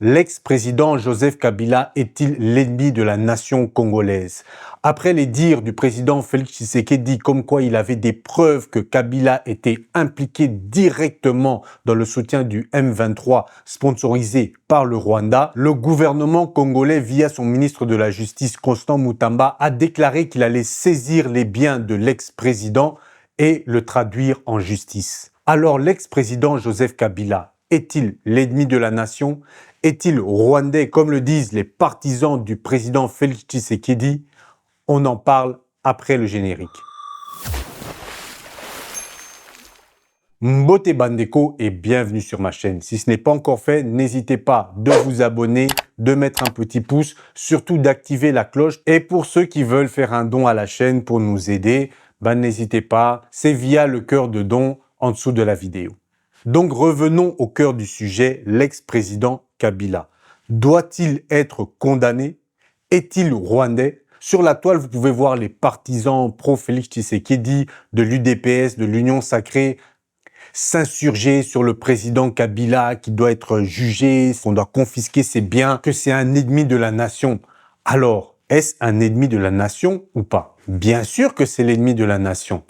L'ex-président Joseph Kabila est-il l'ennemi de la nation congolaise? Après les dires du président Félix Tshisekedi comme quoi il avait des preuves que Kabila était impliqué directement dans le soutien du M23 sponsorisé par le Rwanda, le gouvernement congolais via son ministre de la Justice Constant Mutamba a déclaré qu'il allait saisir les biens de l'ex-président et le traduire en justice. Alors l'ex-président Joseph Kabila est-il l'ennemi de la nation? Est-il rwandais, comme le disent les partisans du président Félix Tshisekedi? On en parle après le générique. Mbote Bandeko et bienvenue sur ma chaîne. Si ce n'est pas encore fait, n'hésitez pas de vous abonner, de mettre un petit pouce, surtout d'activer la cloche. Et pour ceux qui veulent faire un don à la chaîne pour nous aider, n'hésitez pas, c'est via le cœur de don en dessous de la vidéo. Donc revenons au cœur du sujet, l'ex-président Kabila. Doit-il être condamné? Est-il rwandais? Sur la toile, vous pouvez voir les partisans pro-Félix Tshisekedi, de l'UDPS, de l'Union Sacrée, s'insurger sur le président Kabila qui doit être jugé, qu'on doit confisquer ses biens, que c'est un ennemi de la nation. Alors, est-ce un ennemi de la nation ou pas? Bien sûr que c'est l'ennemi de la nation.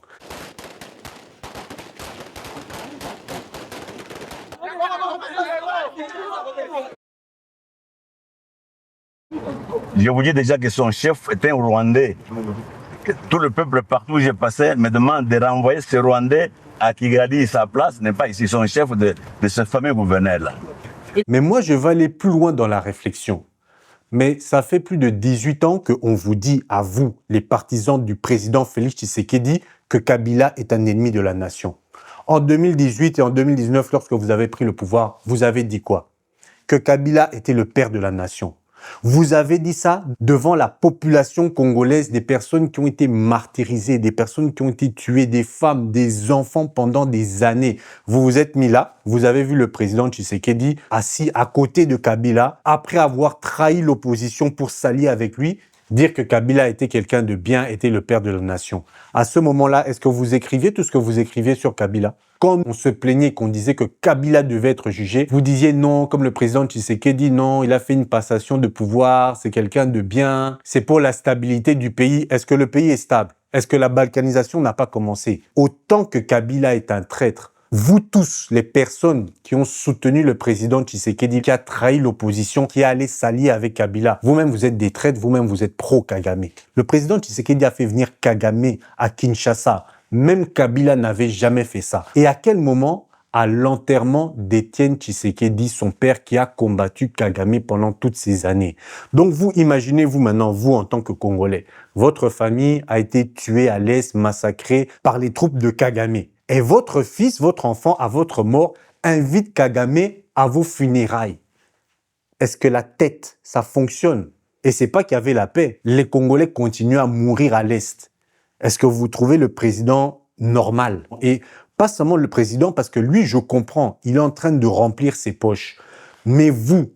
Je vous dis déjà que son chef était un Rwandais. Tout le peuple partout où j'ai passé me demande de renvoyer ce Rwandais à Kigali. Sa place n'est pas ici, son chef de ce fameux gouvernement-là. Mais moi, je vais aller plus loin dans la réflexion. Mais ça fait plus de 18 ans qu'on vous dit, à vous, les partisans du président Félix Tshisekedi, que Kabila est un ennemi de la nation. En 2018 et en 2019, lorsque vous avez pris le pouvoir, vous avez dit quoi? Que Kabila était le père de la nation. Vous avez dit ça devant la population congolaise, des personnes qui ont été martyrisées, des personnes qui ont été tuées, des femmes, des enfants pendant des années. Vous vous êtes mis là, vous avez vu le président Tshisekedi assis à côté de Kabila, après avoir trahi l'opposition pour s'allier avec lui, dire que Kabila était quelqu'un de bien, était le père de la nation. À ce moment-là, est-ce que vous écriviez tout ce que vous écriviez sur Kabila? Quand on se plaignait, qu'on disait que Kabila devait être jugé, vous disiez non, comme le président Tshisekedi, non, il a fait une passation de pouvoir, c'est quelqu'un de bien, c'est pour la stabilité du pays. Est-ce que le pays est stable? Est-ce que la balkanisation n'a pas commencé? Autant que Kabila est un traître, vous tous, les personnes qui ont soutenu le président Tshisekedi, qui a trahi l'opposition, qui est allé s'allier avec Kabila, vous-même vous êtes des traîtres, vous-même vous êtes pro-Kagame. Le président Tshisekedi a fait venir Kagame à Kinshasa. Même Kabila n'avait jamais fait ça. Et à quel moment? À l'enterrement d'Étienne Tshisekedi, son père qui a combattu Kagame pendant toutes ces années. Donc vous imaginez-vous maintenant, vous en tant que Congolais, votre famille a été tuée à l'Est, massacrée par les troupes de Kagame. Et votre fils, votre enfant, à votre mort, invite Kagame à vos funérailles. Est-ce que la tête, ça fonctionne? Et c'est pas qu'il y avait la paix. Les Congolais continuent à mourir à l'Est. Est-ce que vous trouvez le président normal? Et pas seulement le président, parce que lui, je comprends, il est en train de remplir ses poches. Mais vous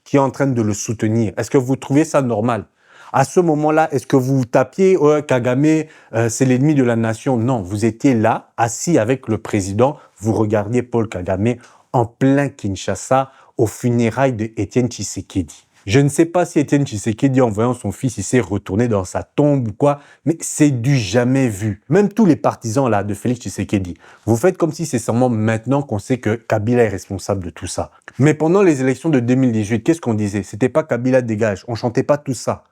qui êtes en train de le soutenir, est-ce que vous trouvez ça normal? À ce moment-là, est-ce que vous tapiez Kagame, c'est l'ennemi de la nation? Non, vous étiez là, assis avec le président, vous regardiez Paul Kagame en plein Kinshasa, aux funérailles de Étienne Tshisekedi. Je ne sais pas si Étienne Tshisekedi, en voyant son fils, il s'est retourné dans sa tombe ou quoi, mais c'est du jamais vu. Même tous les partisans là de Félix Tshisekedi, vous faites comme si c'est seulement maintenant qu'on sait que Kabila est responsable de tout ça. Mais pendant les élections de 2018, qu'est-ce qu'on disait? C'était pas Kabila dégage, on chantait pas tout ça.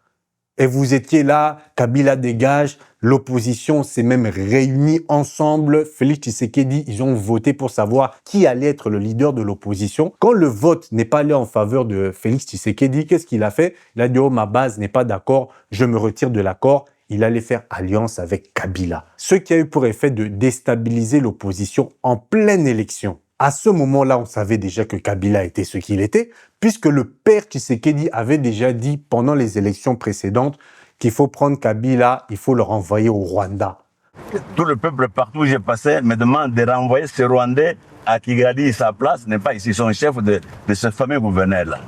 Et vous étiez là, Kabila dégage, l'opposition s'est même réunie ensemble. Félix Tshisekedi, ils ont voté pour savoir qui allait être le leader de l'opposition. Quand le vote n'est pas allé en faveur de Félix Tshisekedi, qu'est-ce qu'il a fait? Il a dit, oh, ma base n'est pas d'accord, je me retire de l'accord. Il allait faire alliance avec Kabila. Ce qui a eu pour effet de déstabiliser l'opposition en pleine élection. À ce moment-là, on savait déjà que Kabila était ce qu'il était, puisque le père Tshisekedi avait déjà dit pendant les élections précédentes qu'il faut prendre Kabila, il faut le renvoyer au Rwanda. Tout le peuple partout où j'ai passé me demande de renvoyer ce Rwandais à Kigali. Sa place n'est pas ici, son chef de ce fameux gouvernement-là.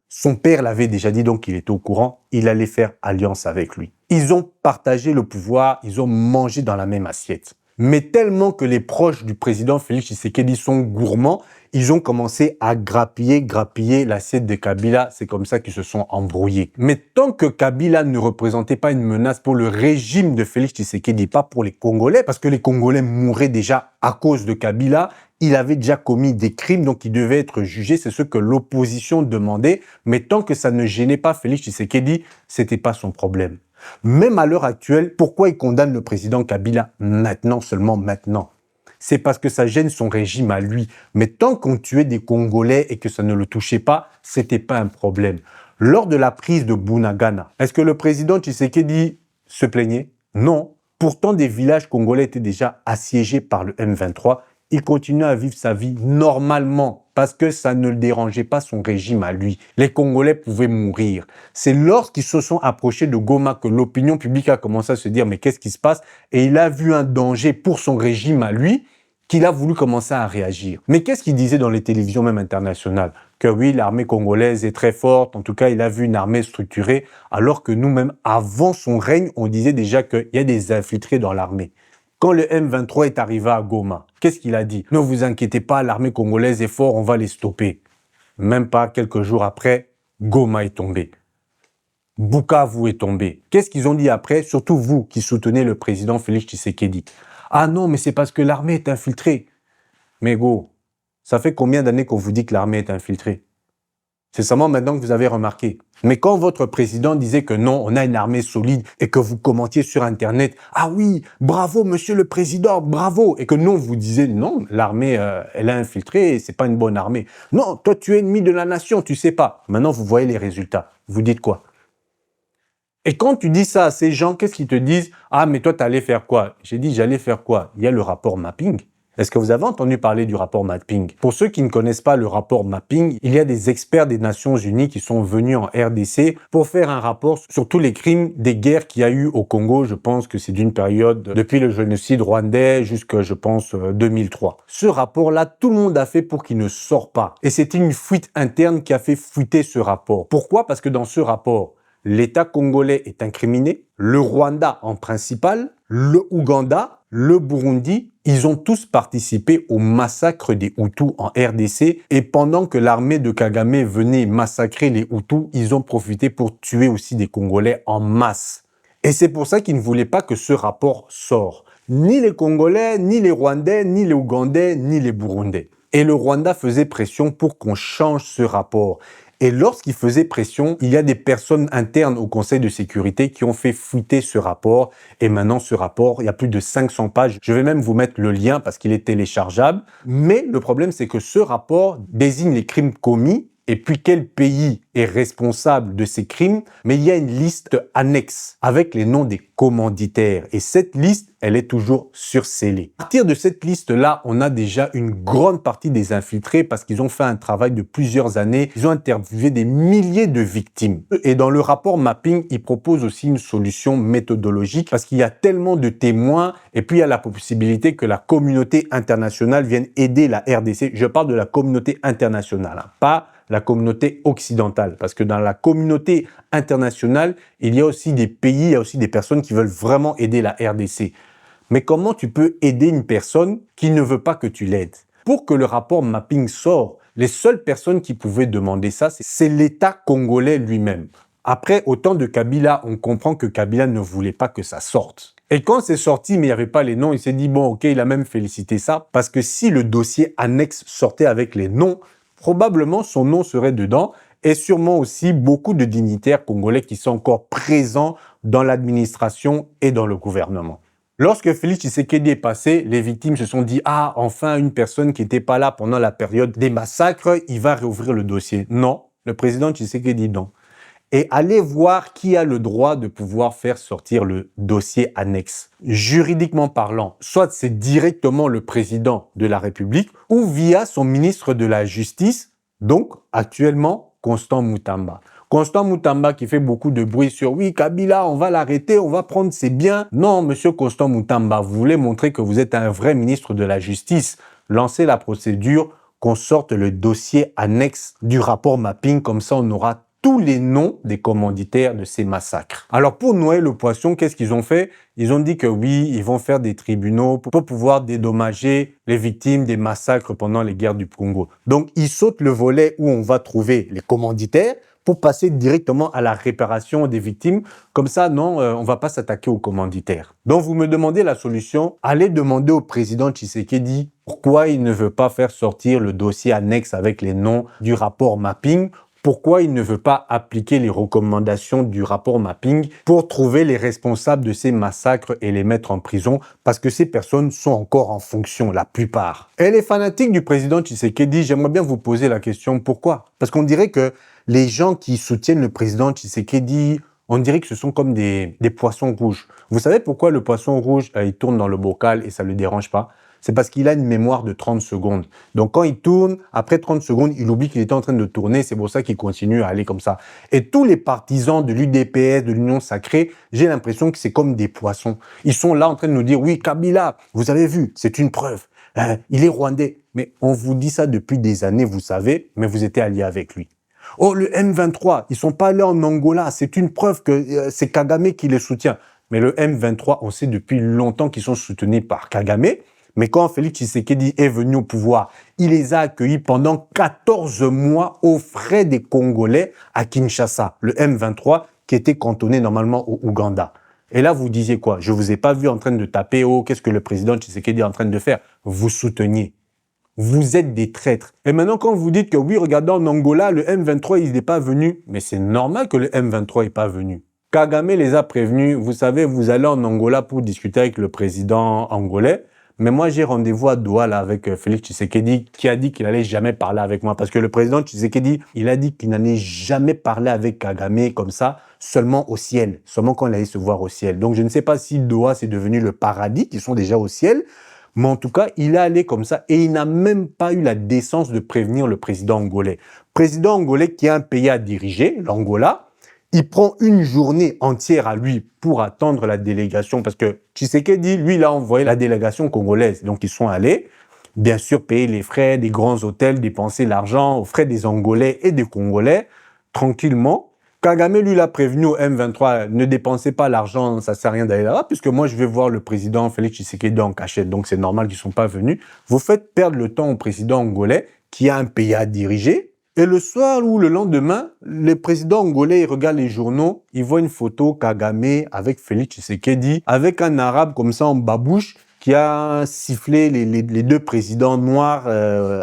Son père l'avait déjà dit, donc il était au courant, il allait faire alliance avec lui. Ils ont partagé le pouvoir, ils ont mangé dans la même assiette. Mais tellement que les proches du président Félix Tshisekedi sont gourmands, ils ont commencé à grappiller l'assiette de Kabila. C'est comme ça qu'ils se sont embrouillés. Mais tant que Kabila ne représentait pas une menace pour le régime de Félix Tshisekedi, pas pour les Congolais, parce que les Congolais mouraient déjà à cause de Kabila, il avait déjà commis des crimes, donc il devait être jugé. C'est ce que l'opposition demandait. Mais tant que ça ne gênait pas Félix Tshisekedi, c'était pas son problème. Même à l'heure actuelle, pourquoi il condamne le président Kabila maintenant, seulement maintenant? C'est parce que ça gêne son régime à lui. Mais tant qu'on tuait des Congolais et que ça ne le touchait pas, c'était pas un problème. Lors de la prise de Bunagana, est-ce que le président Tshisekedi se plaignait? Non. Pourtant, des villages congolais étaient déjà assiégés par le M23. Il continuait à vivre sa vie normalement parce que ça ne le dérangeait pas son régime à lui. Les Congolais pouvaient mourir. C'est lorsqu'ils se sont approchés de Goma que l'opinion publique a commencé à se dire mais qu'est-ce qui se passe? Et il a vu un danger pour son régime à lui qu'il a voulu commencer à réagir. Mais qu'est-ce qu'il disait dans les télévisions même internationales? Que oui, l'armée congolaise est très forte, en tout cas il a vu une armée structurée, alors que nous-mêmes, avant son règne, on disait déjà qu'il y a des infiltrés dans l'armée. Quand le M23 est arrivé à Goma, qu'est-ce qu'il a dit? Ne vous inquiétez pas, l'armée congolaise est forte, on va les stopper. Même pas quelques jours après, Goma est tombé. Bukavu est tombé. Qu'est-ce qu'ils ont dit après? Surtout vous qui soutenez le président Félix Tshisekedi. Ah non, mais c'est parce que l'armée est infiltrée. Mais go, ça fait combien d'années qu'on vous dit que l'armée est infiltrée? C'est seulement maintenant que vous avez remarqué. Mais quand votre président disait que non, on a une armée solide et que vous commentiez sur Internet, ah oui, bravo monsieur le président, bravo, et que non, vous disiez non, l'armée, elle a infiltré et c'est pas une bonne armée. Non, toi tu es ennemi de la nation, tu sais pas. Maintenant vous voyez les résultats. Vous dites quoi? Et quand tu dis ça à ces gens, qu'est-ce qu'ils te disent? Ah mais toi t'allais faire quoi? J'ai dit j'allais faire quoi? Il y a le rapport mapping. Est-ce que vous avez entendu parler du rapport mapping? Pour ceux qui ne connaissent pas le rapport mapping, il y a des experts des Nations Unies qui sont venus en RDC pour faire un rapport sur tous les crimes des guerres qu'il y a eu au Congo. Je pense que c'est d'une période depuis le génocide rwandais jusqu'à, je pense, 2003. Ce rapport-là, tout le monde a fait pour qu'il ne sorte pas. Et c'était une fuite interne qui a fait fuiter ce rapport. Pourquoi? Parce que dans ce rapport, l'État congolais est incriminé, le Rwanda en principal, le Ouganda, le Burundi, ils ont tous participé au massacre des Hutus en RDC et pendant que l'armée de Kagame venait massacrer les Hutus, ils ont profité pour tuer aussi des Congolais en masse. Et c'est pour ça qu'ils ne voulaient pas que ce rapport sorte. Ni les Congolais, ni les Rwandais, ni les Ougandais, ni les Burundais. Et le Rwanda faisait pression pour qu'on change ce rapport. Et lorsqu'il faisait pression, il y a des personnes internes au Conseil de sécurité qui ont fait fuiter ce rapport. Et maintenant, ce rapport, il y a plus de 500 pages. Je vais même vous mettre le lien parce qu'il est téléchargeable. Mais le problème, c'est que ce rapport désigne les crimes commis et puis quel pays est responsable de ces crimes. Mais il y a une liste annexe avec les noms des commanditaires. Et cette liste, elle est toujours surscellée. À partir de cette liste-là, on a déjà une grande partie des infiltrés parce qu'ils ont fait un travail de plusieurs années. Ils ont interviewé des milliers de victimes. Et dans le rapport mapping, ils proposent aussi une solution méthodologique parce qu'il y a tellement de témoins et puis il y a la possibilité que la communauté internationale vienne aider la RDC. Je parle de la communauté internationale, hein, pas la communauté occidentale. Parce que dans la communauté internationale, il y a aussi des pays, il y a aussi des personnes qui veulent vraiment aider la RDC. Mais comment tu peux aider une personne qui ne veut pas que tu l'aides? Pour que le rapport mapping sorte, les seules personnes qui pouvaient demander ça, c'est l'État congolais lui-même. Après, au temps de Kabila, on comprend que Kabila ne voulait pas que ça sorte. Et quand c'est sorti, mais il n'y avait pas les noms, il s'est dit, bon, ok, il a même félicité ça, parce que si le dossier annexe sortait avec les noms, probablement son nom serait dedans, et sûrement aussi beaucoup de dignitaires congolais qui sont encore présents dans l'administration et dans le gouvernement. Lorsque Félix Tshisekedi est passé, les victimes se sont dit « Ah, enfin une personne qui n'était pas là pendant la période des massacres, il va réouvrir le dossier. » Non, le président Tshisekedi non. Et allez voir qui a le droit de pouvoir faire sortir le dossier annexe. Juridiquement parlant, soit c'est directement le président de la République ou via son ministre de la Justice, donc actuellement Constant Mutamba. Constant Mutamba qui fait beaucoup de bruit sur « Oui, Kabila, on va l'arrêter, on va prendre ses biens. » Non, monsieur Constant Mutamba, vous voulez montrer que vous êtes un vrai ministre de la Justice. Lancez la procédure, qu'on sorte le dossier annexe du rapport mapping, comme ça on aura tous les noms des commanditaires de ces massacres. Alors pour noyer le poisson, qu'est-ce qu'ils ont fait? Ils ont dit que oui, ils vont faire des tribunaux pour pouvoir dédommager les victimes des massacres pendant les guerres du Congo. Donc ils sautent le volet où on va trouver les commanditaires pour passer directement à la réparation des victimes. Comme ça, non, on ne va pas s'attaquer aux commanditaires. Donc vous me demandez la solution, allez demander au président Tshisekedi pourquoi il ne veut pas faire sortir le dossier annexe avec les noms du rapport mapping. Pourquoi il ne veut pas appliquer les recommandations du rapport mapping pour trouver les responsables de ces massacres et les mettre en prison? Parce que ces personnes sont encore en fonction, la plupart. Et les fanatiques du président Tshisekedi, j'aimerais bien vous poser la question, pourquoi? Parce qu'on dirait que les gens qui soutiennent le président Tshisekedi, on dirait que ce sont comme des poissons rouges. Vous savez pourquoi le poisson rouge, il tourne dans le bocal et ça ne le dérange pas? C'est parce qu'il a une mémoire de 30 secondes. Donc, quand il tourne, après 30 secondes, il oublie qu'il était en train de tourner. C'est pour ça qu'il continue à aller comme ça. Et tous les partisans de l'UDPS, de l'Union Sacrée, j'ai l'impression que c'est comme des poissons. Ils sont là en train de nous dire, oui, Kabila, vous avez vu, c'est une preuve. Il est rwandais. Mais on vous dit ça depuis des années, vous savez, mais vous étiez alliés avec lui. Oh, le M23, ils sont pas allés en Angola. C'est une preuve que c'est Kagame qui les soutient. Mais le M23, on sait depuis longtemps qu'ils sont soutenus par Kagame. Mais quand Félix Tshisekedi est venu au pouvoir, il les a accueillis pendant 14 mois aux frais des Congolais à Kinshasa, le M23 qui était cantonné normalement au Ouganda. Et là, vous disiez quoi? Je vous ai pas vu en train de taper, oh, qu'est-ce que le président Tshisekedi est en train de faire? Vous souteniez. Vous êtes des traîtres. Et maintenant, quand vous dites que oui, regardez en Angola, le M23, il n'est pas venu. Mais c'est normal que le M23 n'est pas venu. Kagame les a prévenus. Vous savez, vous allez en Angola pour discuter avec le président angolais. Mais moi, j'ai rendez-vous à Douala là, avec Félix Tshisekedi qui a dit qu'il n'allait jamais parler avec moi. Parce que le président Tshisekedi, il a dit qu'il n'allait jamais parler avec Kagame comme ça, seulement au ciel. Seulement quand il allait se voir au ciel. Donc, je ne sais pas si Doha, c'est devenu le paradis, qui sont déjà au ciel. Mais en tout cas, il est allé comme ça et il n'a même pas eu la décence de prévenir le président angolais. Président angolais qui a un pays à diriger, l'Angola, il prend une journée entière à lui pour attendre la délégation parce que Tshisekedi, lui, il a envoyé la délégation congolaise. Donc, ils sont allés, bien sûr, payer les frais des grands hôtels, dépenser l'argent aux frais des Angolais et des Congolais, tranquillement. Kagame, lui, l'a prévenu au M23, ne dépensez pas l'argent, ça ne sert à rien d'aller là-bas, puisque moi, je vais voir le président Félix Tshisekedi en cachette, donc c'est normal qu'ils ne sont pas venus. Vous faites perdre le temps au président angolais, qui a un pays à diriger, et le soir ou le lendemain, le président angolais, il regarde les journaux, il voit une photo Kagame avec Félix Tshisekedi, avec un arabe comme ça en babouche, qui a sifflé les deux présidents noirs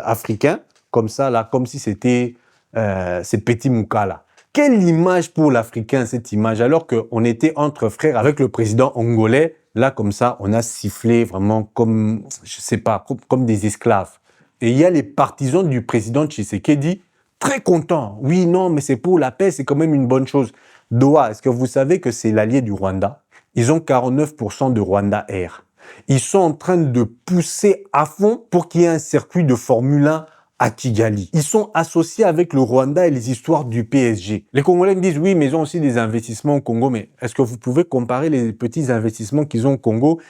africains, comme ça, là, comme si c'était ces petits moukas là. Quelle image pour l'Africain, cette image, alors qu'on était entre frères avec le président angolais, là, comme ça, on a sifflé vraiment comme, je sais pas, comme des esclaves. Et il y a les partisans du président Tshisekedi, très contents. Oui, non, mais c'est pour la paix, c'est quand même une bonne chose. Doha, est-ce que vous savez que c'est l'allié du Rwanda? Ils ont 49% de Rwanda Air. Ils sont en train de pousser à fond pour qu'il y ait un circuit de Formule 1 à Kigali. Ils sont associés avec le Rwanda et les histoires du PSG. Les Congolais me disent, oui, mais ils ont aussi des investissements au Congo. Mais est-ce que vous pouvez comparer les petits investissements qu'ils ont au Congo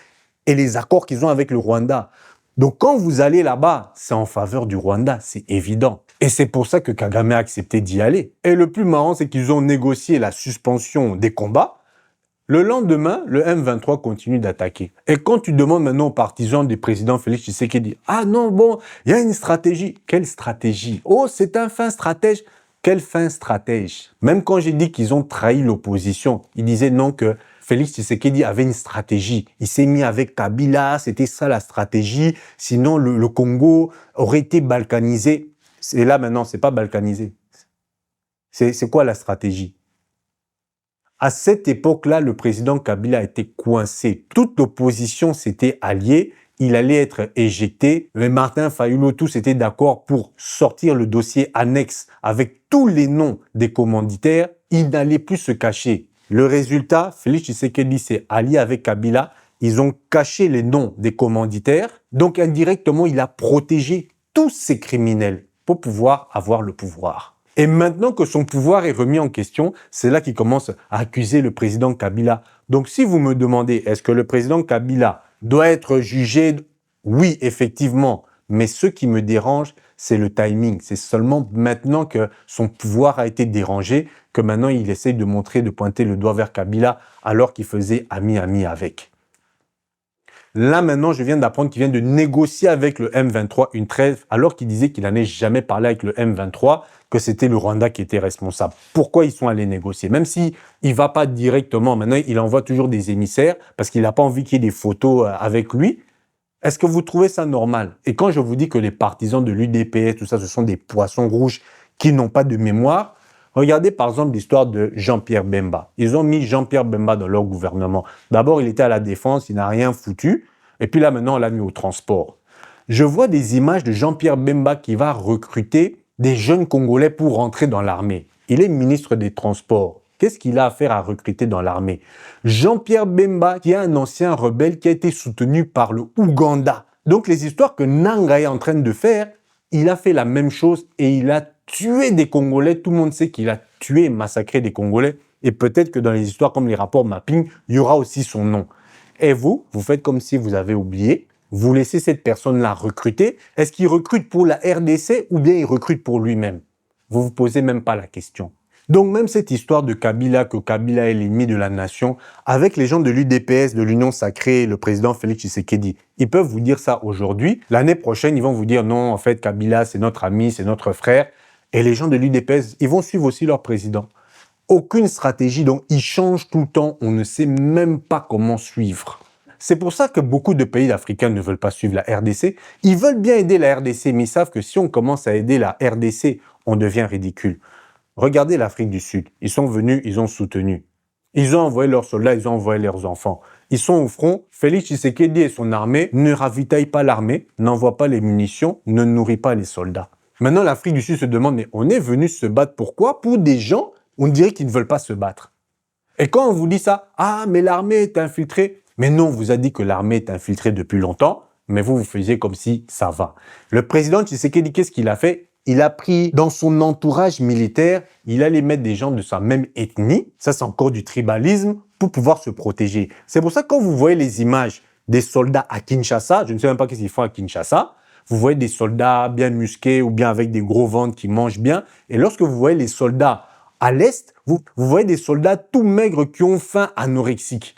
et les accords qu'ils ont avec le Rwanda? Donc, quand vous allez là-bas, c'est en faveur du Rwanda, c'est évident. Et c'est pour ça que Kagame a accepté d'y aller. Et le plus marrant, c'est qu'ils ont négocié la suspension des combats. Le lendemain, le M23 continue d'attaquer. Et quand tu demandes maintenant aux partisans du président Félix Tshisekedi, ah non, bon, il y a une stratégie. Quelle stratégie? Oh, c'est un fin stratège. Quel fin stratège? Même quand j'ai dit qu'ils ont trahi l'opposition, ils disaient non que Félix Tshisekedi avait une stratégie. Il s'est mis avec Kabila, c'était ça la stratégie. Sinon, le Congo aurait été balkanisé. Et là, maintenant, c'est pas balkanisé. C'est quoi la stratégie? À cette époque-là, le président Kabila était coincé. Toute l'opposition s'était alliée. Il allait être éjecté. Mais Martin Fayulu, tous étaient d'accord pour sortir le dossier annexe avec tous les noms des commanditaires. Il n'allait plus se cacher. Le résultat, Félix Tshisekedi s'est allié avec Kabila. Ils ont caché les noms des commanditaires. Donc, indirectement, il a protégé tous ces criminels pour pouvoir avoir le pouvoir. Et maintenant que son pouvoir est remis en question, c'est là qu'il commence à accuser le président Kabila. Donc si vous me demandez, est-ce que le président Kabila doit être jugé? Oui, effectivement. Mais ce qui me dérange, c'est le timing. C'est seulement maintenant que son pouvoir a été dérangé, que maintenant il essaye de montrer, de pointer le doigt vers Kabila, alors qu'il faisait ami-ami avec. Là, maintenant, je viens d'apprendre qu'il vient de négocier avec le M23 une trêve, alors qu'il disait qu'il n'en jamais parlé avec le M23, que c'était le Rwanda qui était responsable. Pourquoi ils sont allés négocier? Même s'il ne va pas directement, maintenant, il envoie toujours des émissaires, parce qu'il n'a pas envie qu'il y ait des photos avec lui. Est-ce que vous trouvez ça normal? Et quand je vous dis que les partisans de l'UDPS, tout ça, ce sont des poissons rouges qui n'ont pas de mémoire, regardez par exemple l'histoire de Jean-Pierre Bemba. Ils ont mis Jean-Pierre Bemba dans leur gouvernement. D'abord, il était à la défense, il n'a rien foutu. Et puis là, maintenant, on l'a mis au transport. Je vois des images de Jean-Pierre Bemba qui va recruter des jeunes Congolais pour rentrer dans l'armée. Il est ministre des Transports. Qu'est-ce qu'il a à faire à recruter dans l'armée? Jean-Pierre Bemba, qui est un ancien rebelle qui a été soutenu par le Ouganda. Donc les histoires que Nanga est en train de faire, il a fait la même chose et il a tué des Congolais. Tout le monde sait qu'il a tué et massacré des Congolais. Et peut-être que dans les histoires comme les rapports mapping, il y aura aussi son nom. Et vous faites comme si vous avez oublié. Vous laissez cette personne-là recruter. Est-ce qu'il recrute pour la RDC ou bien il recrute pour lui-même? Vous vous posez même pas la question. Donc même cette histoire de Kabila, que Kabila est l'ennemi de la nation, avec les gens de l'UDPS, de l'Union Sacrée, le président Félix Tshisekedi, ils peuvent vous dire ça aujourd'hui. L'année prochaine, ils vont vous dire non, en fait, Kabila, c'est notre ami, c'est notre frère. Et les gens de l'UDPS, ils vont suivre aussi leur président. Aucune stratégie, donc ils changent tout le temps. On ne sait même pas comment suivre. C'est pour ça que beaucoup de pays africains ne veulent pas suivre la RDC. Ils veulent bien aider la RDC, mais ils savent que si on commence à aider la RDC, on devient ridicule. Regardez l'Afrique du Sud. Ils sont venus, ils ont soutenu. Ils ont envoyé leurs soldats, ils ont envoyé leurs enfants. Ils sont au front. Félix Tshisekedi et son armée ne ravitaillent pas l'armée, n'envoient pas les munitions, ne nourrissent pas les soldats. Maintenant, l'Afrique du Sud se demande, mais on est venu se battre pourquoi? Pour des gens, on dirait qu'ils ne veulent pas se battre. Et quand on vous dit ça, ah, mais l'armée est infiltrée. Mais non, on vous a dit que l'armée est infiltrée depuis longtemps, mais vous faisiez comme si ça va. Le président Tshisekedi, qu'est-ce qu'il a fait? Il a pris dans son entourage militaire, il allait mettre des gens de sa même ethnie, ça c'est encore du tribalisme, pour pouvoir se protéger. C'est pour ça que quand vous voyez les images des soldats à Kinshasa, je ne sais même pas ce qu'ils font à Kinshasa, vous voyez des soldats bien musqués ou bien avec des gros ventres qui mangent bien, et lorsque vous voyez les soldats à l'Est, vous voyez des soldats tout maigres qui ont faim anorexique.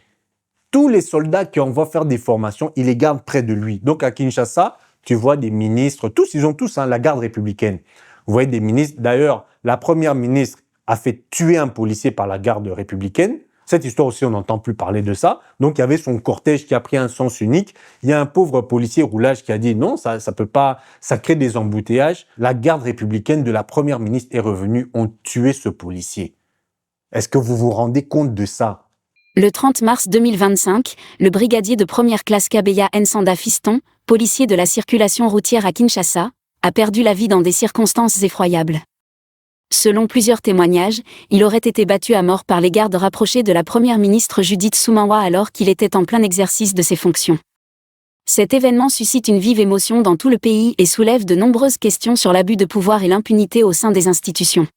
Tous les soldats qui envoient faire des formations, il les garde près de lui. Donc à Kinshasa, tu vois des ministres, ils ont tous la garde républicaine. Vous voyez des ministres. D'ailleurs, la première ministre a fait tuer un policier par la garde républicaine. Cette histoire aussi, on n'entend plus parler de ça. Donc, il y avait son cortège qui a pris un sens unique. Il y a un pauvre policier roulage qui a dit non, ça peut pas, ça crée des embouteillages. La garde républicaine de la première ministre est revenue, ont tué ce policier. Est-ce que vous vous rendez compte de ça? Le 30 mars 2025, le brigadier de première classe Kabeya Nsanda Fiston, policier de la circulation routière à Kinshasa, a perdu la vie dans des circonstances effroyables. Selon plusieurs témoignages, il aurait été battu à mort par les gardes rapprochés de la première ministre Judith Suminwa alors qu'il était en plein exercice de ses fonctions. Cet événement suscite une vive émotion dans tout le pays et soulève de nombreuses questions sur l'abus de pouvoir et l'impunité au sein des institutions.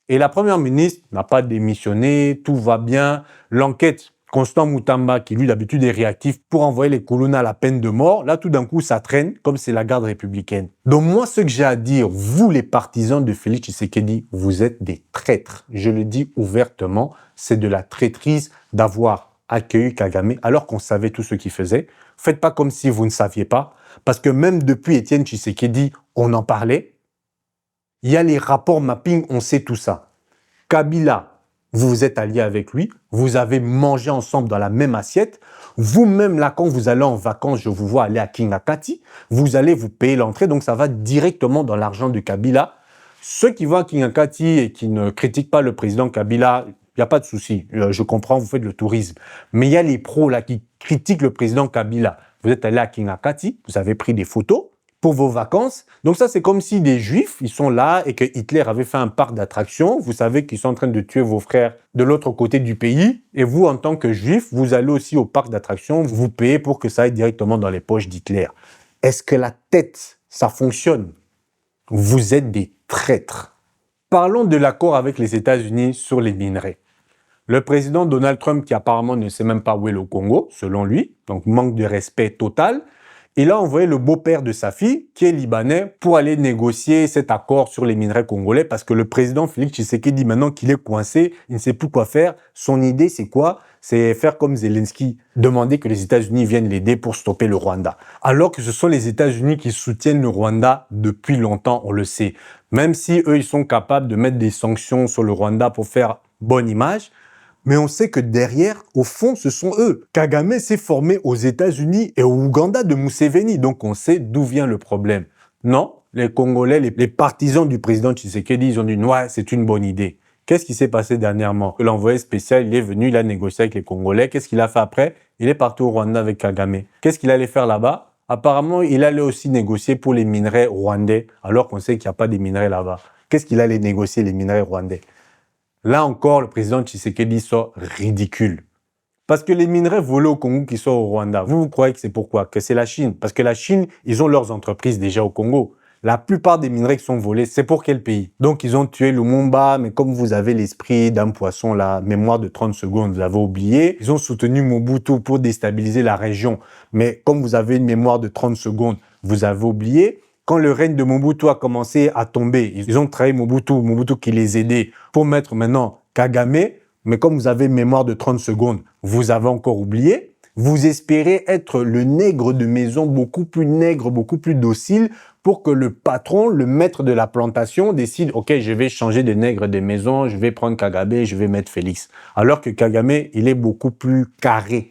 Et la première ministre n'a pas démissionné, tout va bien. L'enquête, Constant Moutamba, qui lui d'habitude est réactif pour envoyer les colons à la peine de mort, là tout d'un coup ça traîne comme c'est la garde républicaine. Donc moi ce que j'ai à dire, vous les partisans de Félix Tshisekedi, vous êtes des traîtres. Je le dis ouvertement, c'est de la traîtrise d'avoir accueilli Kagame alors qu'on savait tout ce qu'il faisait. Faites pas comme si vous ne saviez pas, parce que même depuis Étienne Tshisekedi, on en parlait. Il y a les rapports mapping, on sait tout ça. Kabila, vous vous êtes allié avec lui, vous avez mangé ensemble dans la même assiette. Vous-même, là, quand vous allez en vacances, je vous vois aller à Kingakati, vous allez vous payer l'entrée, donc ça va directement dans l'argent de Kabila. Ceux qui vont à Kingakati et qui ne critiquent pas le président Kabila, il n'y a pas de souci, je comprends, vous faites le tourisme. Mais il y a les pros là qui critiquent le président Kabila. Vous êtes allé à Kingakati, vous avez pris des photos pour vos vacances. Donc ça, c'est comme si des Juifs, ils sont là et que Hitler avait fait un parc d'attractions. Vous savez qu'ils sont en train de tuer vos frères de l'autre côté du pays. Et vous, en tant que Juif, vous allez aussi au parc d'attractions, vous payez pour que ça aille directement dans les poches d'Hitler. Est-ce que la tête, ça fonctionne? Vous êtes des traîtres. Parlons de l'accord avec les États-Unis sur les minerais. Le président Donald Trump, qui apparemment ne sait même pas où est le Congo, selon lui, donc manque de respect total, Il a envoyé le beau-père de sa fille, qui est libanais, pour aller négocier cet accord sur les minerais congolais parce que le président Félix Tshisekedi, maintenant qu'il est coincé, il ne sait plus quoi faire. Son idée, c'est quoi? C'est faire comme Zelensky, demander que les États-Unis viennent l'aider pour stopper le Rwanda. Alors que ce sont les États-Unis qui soutiennent le Rwanda depuis longtemps, on le sait. Même si eux, ils sont capables de mettre des sanctions sur le Rwanda pour faire bonne image, mais on sait que derrière, au fond, ce sont eux. Kagame s'est formé aux États-Unis et au Ouganda de Museveni, donc on sait d'où vient le problème. Non, les Congolais, les partisans du président Tshisekedi, ils ont dit « ouais, c'est une bonne idée ». Qu'est-ce qui s'est passé dernièrement? L'envoyé spécial, il est venu, il a négocié avec les Congolais. Qu'est-ce qu'il a fait après? Il est parti au Rwanda avec Kagame. Qu'est-ce qu'il allait faire là-bas? Apparemment, il allait aussi négocier pour les minerais rwandais, alors qu'on sait qu'il n'y a pas de minerais là-bas. Qu'est-ce qu'il allait négocier, les minerais rwandais? Là encore, le président Tshisekedi sort ridicule. Parce que les minerais volés au Congo qui sont au Rwanda, vous croyez que c'est pourquoi? Que c'est la Chine? Parce que la Chine, ils ont leurs entreprises déjà au Congo. La plupart des minerais qui sont volés, c'est pour quel pays? Donc, ils ont tué Lumumba, mais comme vous avez l'esprit d'un poisson, la mémoire de 30 secondes, vous avez oublié. Ils ont soutenu Mobutu pour déstabiliser la région. Mais comme vous avez une mémoire de 30 secondes, vous avez oublié. Quand le règne de Mobutu a commencé à tomber, ils ont trahi Mobutu qui les aidait pour mettre maintenant Kagame. Mais comme vous avez une mémoire de 30 secondes, vous avez encore oublié. Vous espérez être le nègre de maison beaucoup plus nègre, beaucoup plus docile pour que le patron, le maître de la plantation décide « Ok, je vais changer de nègre de maison, je vais prendre Kagame, je vais mettre Félix. » Alors que Kagame, il est beaucoup plus carré.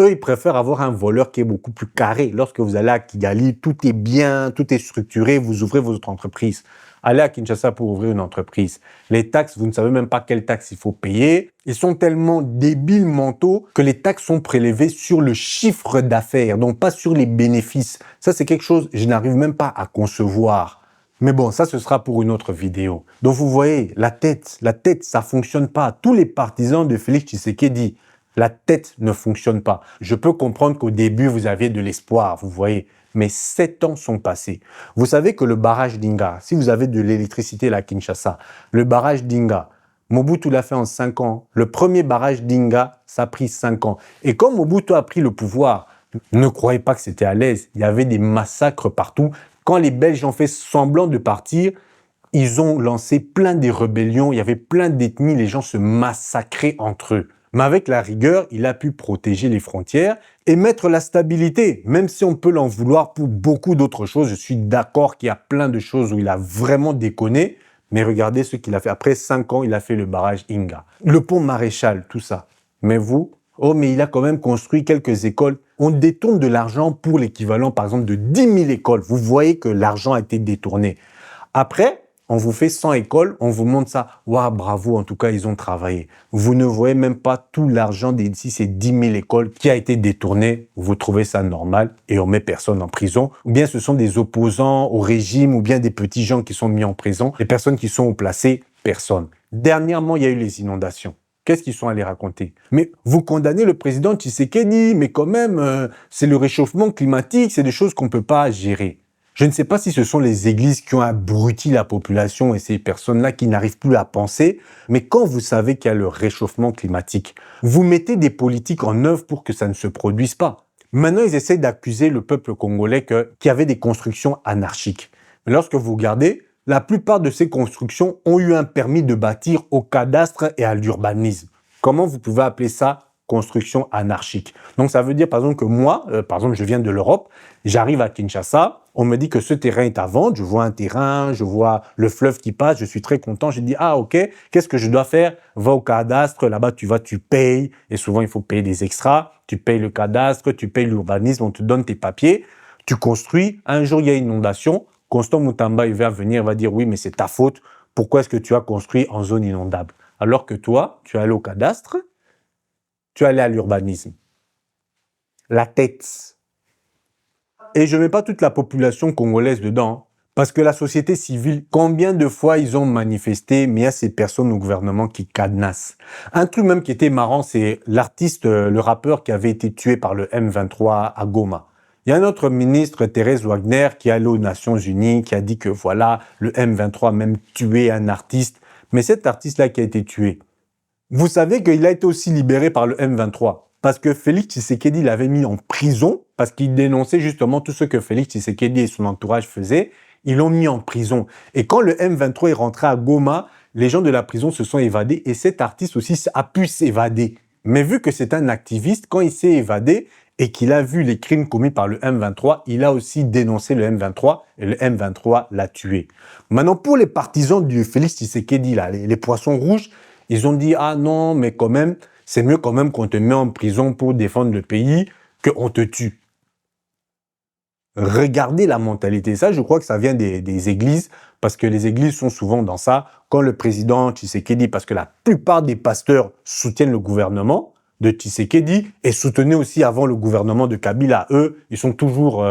Eux, ils préfèrent avoir un voleur qui est beaucoup plus carré. Lorsque vous allez à Kigali, tout est bien, tout est structuré, vous ouvrez votre entreprise. Allez à Kinshasa pour ouvrir une entreprise. Les taxes, vous ne savez même pas quelles taxes il faut payer. Ils sont tellement débiles mentaux que les taxes sont prélevées sur le chiffre d'affaires, donc pas sur les bénéfices. Ça, c'est quelque chose que je n'arrive même pas à concevoir. Mais bon, ça, ce sera pour une autre vidéo. Donc, vous voyez, la tête, ça fonctionne pas. Tous les partisans de Félix Tshisekedi, la tête ne fonctionne pas. Je peux comprendre qu'au début, vous aviez de l'espoir, vous voyez. Mais 7 ans sont passés. Vous savez que le barrage d'Inga, si vous avez de l'électricité à Kinshasa, le barrage d'Inga, Mobutu l'a fait en 5 ans. Le premier barrage d'Inga, ça a pris 5 ans. Et quand Mobutu a pris le pouvoir, ne croyez pas que c'était à l'aise. Il y avait des massacres partout. Quand les Belges ont fait semblant de partir, ils ont lancé plein de rébellions. Il y avait plein d'ethnies. Les gens se massacraient entre eux. Mais avec la rigueur, il a pu protéger les frontières et mettre la stabilité. Même si on peut l'en vouloir pour beaucoup d'autres choses, je suis d'accord qu'il y a plein de choses où il a vraiment déconné. Mais regardez ce qu'il a fait. Après 5 ans, il a fait le barrage Inga. Le pont Maréchal, tout ça. Mais vous, oh, mais il a quand même construit quelques écoles. On détourne de l'argent pour l'équivalent, par exemple, de 10 000 écoles. Vous voyez que l'argent a été détourné. Après, on vous fait 100 écoles, on vous montre ça. Waouh, bravo, en tout cas, ils ont travaillé. Vous ne voyez même pas tout l'argent d'ici ces 10 000 écoles qui a été détourné. Vous trouvez ça normal et on met personne en prison. Ou bien ce sont des opposants au régime ou bien des petits gens qui sont mis en prison. Les personnes qui sont placées, personne. Dernièrement, il y a eu les inondations. Qu'est-ce qu'ils sont allés raconter? Mais vous condamnez le président Tshisekedi, mais quand même, c'est le réchauffement climatique, c'est des choses qu'on ne peut pas gérer. Je ne sais pas si ce sont les églises qui ont abruti la population et ces personnes-là qui n'arrivent plus à penser, mais quand vous savez qu'il y a le réchauffement climatique, vous mettez des politiques en œuvre pour que ça ne se produise pas. Maintenant, ils essaient d'accuser le peuple congolais qu'il y avait des constructions anarchiques. Mais lorsque vous regardez, la plupart de ces constructions ont eu un permis de bâtir au cadastre et à l'urbanisme. Comment vous pouvez appeler ça construction anarchique? Donc ça veut dire par exemple que moi, par exemple je viens de l'Europe, j'arrive à Kinshasa, on me dit que ce terrain est à vendre, je vois un terrain, je vois le fleuve qui passe, je suis très content, je dis ah ok, qu'est-ce que je dois faire? Va au cadastre, là-bas tu vas, tu payes, et souvent il faut payer des extras, tu payes le cadastre, tu payes l'urbanisme, on te donne tes papiers, tu construis, un jour il y a une inondation, Constant Mutamba il va venir, il va dire oui mais c'est ta faute, pourquoi est-ce que tu as construit en zone inondable? Alors que toi, tu es allé au cadastre, tu es allé à l'urbanisme. La tête. Et je ne mets pas toute la population congolaise dedans, parce que la société civile, combien de fois ils ont manifesté, mais il y a ces personnes au gouvernement qui cadenassent. Un truc même qui était marrant, c'est l'artiste, le rappeur qui avait été tué par le M23 à Goma. Il y a un autre ministre, Thérèse Wagner, qui est allé aux Nations Unies, qui a dit que voilà, le M23 a même tué un artiste. Mais cet artiste-là qui a été tué, vous savez qu'il a été aussi libéré par le M23 parce que Félix Tshisekedi l'avait mis en prison parce qu'il dénonçait justement tout ce que Félix Tshisekedi et son entourage faisaient. Ils l'ont mis en prison. Et quand le M23 est rentré à Goma, les gens de la prison se sont évadés et cet artiste aussi a pu s'évader. Mais vu que c'est un activiste, quand il s'est évadé et qu'il a vu les crimes commis par le M23, il a aussi dénoncé le M23 et le M23 l'a tué. Maintenant, pour les partisans du Félix Tshisekedi, là, les poissons rouges, ils ont dit « Ah non, mais quand même, c'est mieux quand même qu'on te met en prison pour défendre le pays qu'on te tue. » Regardez la mentalité. Ça, je crois que ça vient des églises, parce que les églises sont souvent dans ça. Quand le président Tshisekedi, parce que la plupart des pasteurs soutiennent le gouvernement de Tshisekedi et soutenaient aussi avant le gouvernement de Kabila. Eux, ils sont toujours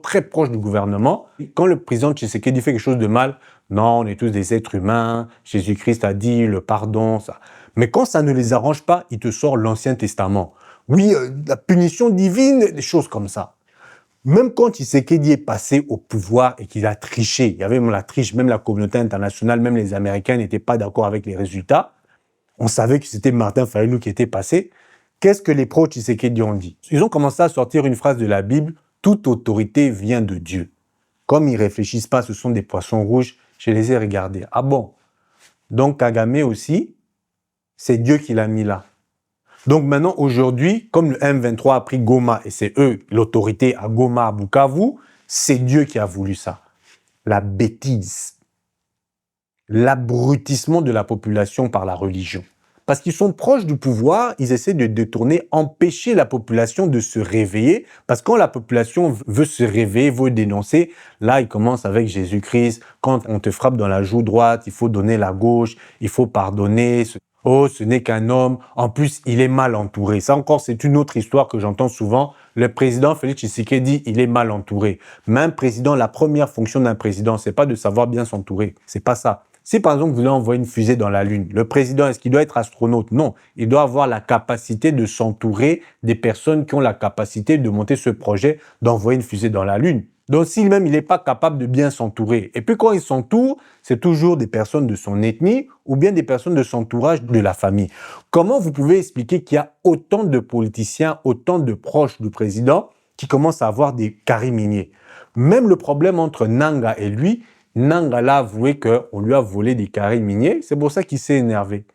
très proches du gouvernement. Quand le président Tshisekedi fait quelque chose de mal, non, on est tous des êtres humains, Jésus-Christ a dit le pardon, ça. Mais quand ça ne les arrange pas, il te sort l'Ancien Testament. Oui, la punition divine, des choses comme ça. Même quand Tshisekedi est passé au pouvoir et qu'il a triché, il y avait même la triche, même la communauté internationale, même les Américains n'étaient pas d'accord avec les résultats. On savait que c'était Martin Fayulu qui était passé. Qu'est-ce que les pro-Tshisekedi ont dit? Ils ont commencé à sortir une phrase de la Bible, « Toute autorité vient de Dieu ». Comme ils ne réfléchissent pas, ce sont des poissons rouges, je les ai regardés. Ah bon? Donc Kagame aussi, c'est Dieu qui l'a mis là. Donc maintenant, aujourd'hui, comme le M23 a pris Goma, et c'est eux, l'autorité à Goma, à Bukavu, c'est Dieu qui a voulu ça. La bêtise. L'abrutissement de la population par la religion. Parce qu'ils sont proches du pouvoir, ils essaient de détourner, empêcher la population de se réveiller. Parce que quand la population veut se réveiller, veut dénoncer, là, ils commencent avec Jésus-Christ. Quand on te frappe dans la joue droite, il faut donner la gauche, il faut pardonner. Oh, ce n'est qu'un homme. En plus, il est mal entouré. Ça encore, c'est une autre histoire que j'entends souvent. Le président Félix Tshisekedi, il est mal entouré. Mais un président, la première fonction d'un président, c'est pas de savoir bien s'entourer. C'est pas ça. Si par exemple, vous voulez envoyer une fusée dans la Lune, le président, est-ce qu'il doit être astronaute? Non. Il doit avoir la capacité de s'entourer des personnes qui ont la capacité de monter ce projet, d'envoyer une fusée dans la Lune. Donc, s'il même, il n'est pas capable de bien s'entourer. Et puis, quand il s'entoure, c'est toujours des personnes de son ethnie ou bien des personnes de son entourage, de la famille. Comment vous pouvez expliquer qu'il y a autant de politiciens, autant de proches du président qui commencent à avoir des carrés miniers? Même le problème entre Nanga et lui, Nanga l'a avoué qu'on lui a volé des carrés miniers. C'est pour ça qu'il s'est énervé.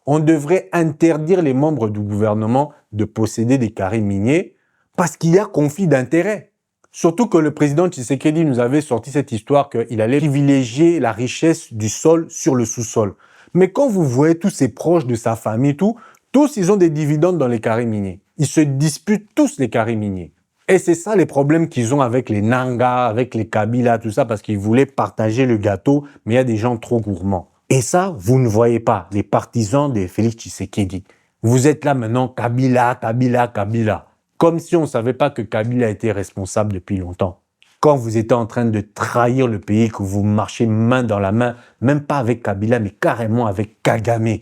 On devrait interdire les membres du gouvernement de posséder des carrés miniers parce qu'il y a conflit d'intérêts. Surtout que le président Tshisekedi nous avait sorti cette histoire qu'il allait privilégier la richesse du sol sur le sous-sol. Mais quand vous voyez tous ces proches de sa famille, tous ils ont des dividendes dans les carrés miniers. Ils se disputent tous les carrés miniers. Et c'est ça les problèmes qu'ils ont avec les Nanga, avec les Kabila, tout ça, parce qu'ils voulaient partager le gâteau, mais il y a des gens trop gourmands. Et ça, vous ne voyez pas, les partisans de Félix Tshisekedi. Vous êtes là maintenant, Kabila, Kabila, Kabila. Comme si on ne savait pas que Kabila était responsable depuis longtemps. Quand vous étiez en train de trahir le pays, que vous marchez main dans la main, même pas avec Kabila, mais carrément avec Kagame.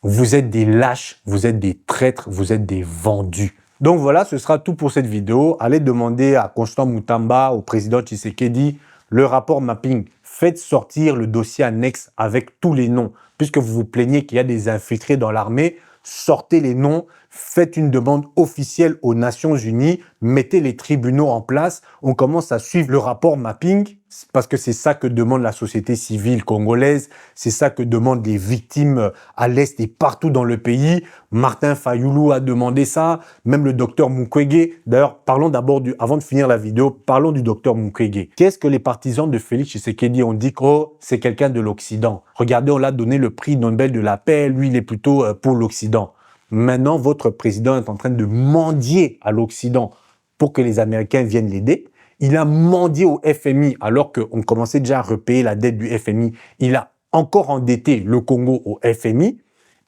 Vous êtes des lâches, vous êtes des traîtres, vous êtes des vendus. Donc voilà, ce sera tout pour cette vidéo. Allez demander à Constant Mutamba, au président Tshisekedi, le rapport mapping. Faites sortir le dossier annexe avec tous les noms. Puisque vous vous plaignez qu'il y a des infiltrés dans l'armée, sortez les noms, faites une demande officielle aux Nations Unies, mettez les tribunaux en place, on commence à suivre le rapport mapping, parce que c'est ça que demande la société civile congolaise, c'est ça que demandent les victimes à l'Est et partout dans le pays. Martin Fayulu a demandé ça, même le docteur Mukwege. D'ailleurs, parlons d'abord, avant de finir la vidéo, parlons du docteur Mukwege. Qu'est-ce que les partisans de Félix Tshisekedi ont dit? Oh, c'est quelqu'un de l'Occident. Regardez, on l'a donné le prix Nobel de la paix, lui, il est plutôt pour l'Occident. Maintenant, votre président est en train de mendier à l'Occident pour que les Américains viennent l'aider. Il a mendié au FMI alors qu'on commençait déjà à repayer la dette du FMI. Il a encore endetté le Congo au FMI.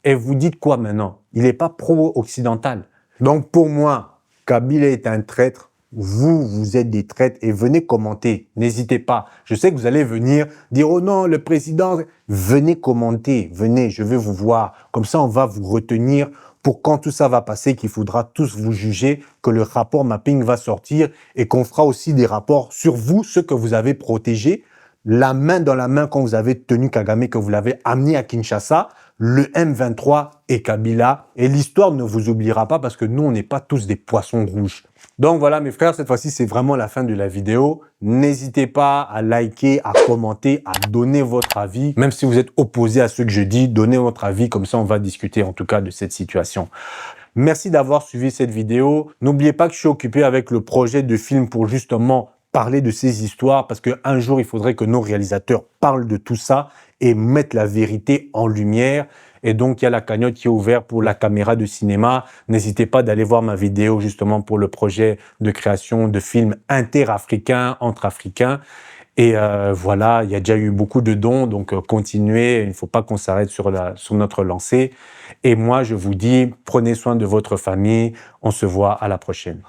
Et vous dites quoi maintenant? Il n'est pas pro-occidental. Donc pour moi, Kabila est un traître. Vous êtes des traîtres et venez commenter. N'hésitez pas. Je sais que vous allez venir dire « Oh non, le président… » Venez commenter. Venez, je veux vous voir. Comme ça, on va vous retenir pour quand tout ça va passer, qu'il faudra tous vous juger, que le rapport mapping va sortir et qu'on fera aussi des rapports sur vous, ceux que vous avez protégés, la main dans la main quand vous avez tenu Kagame, que vous l'avez amené à Kinshasa, le M23 et Kabila. Et l'histoire ne vous oubliera pas parce que nous, on n'est pas tous des poissons rouges. Donc voilà mes frères, cette fois-ci c'est vraiment la fin de la vidéo. N'hésitez pas à liker, à commenter, à donner votre avis. Même si vous êtes opposé à ce que je dis, donnez votre avis, comme ça on va discuter en tout cas de cette situation. Merci d'avoir suivi cette vidéo. N'oubliez pas que je suis occupé avec le projet de film pour justement parler de ces histoires parce qu'un jour, il faudrait que nos réalisateurs parlent de tout ça et mettent la vérité en lumière. Et donc, il y a la cagnotte qui est ouverte pour la caméra de cinéma. N'hésitez pas d'aller voir ma vidéo justement pour le projet de création de films interafricains, entre Africains. Et voilà, il y a déjà eu beaucoup de dons, donc continuez, il ne faut pas qu'on s'arrête sur notre lancée. Et moi, je vous dis, prenez soin de votre famille, on se voit à la prochaine.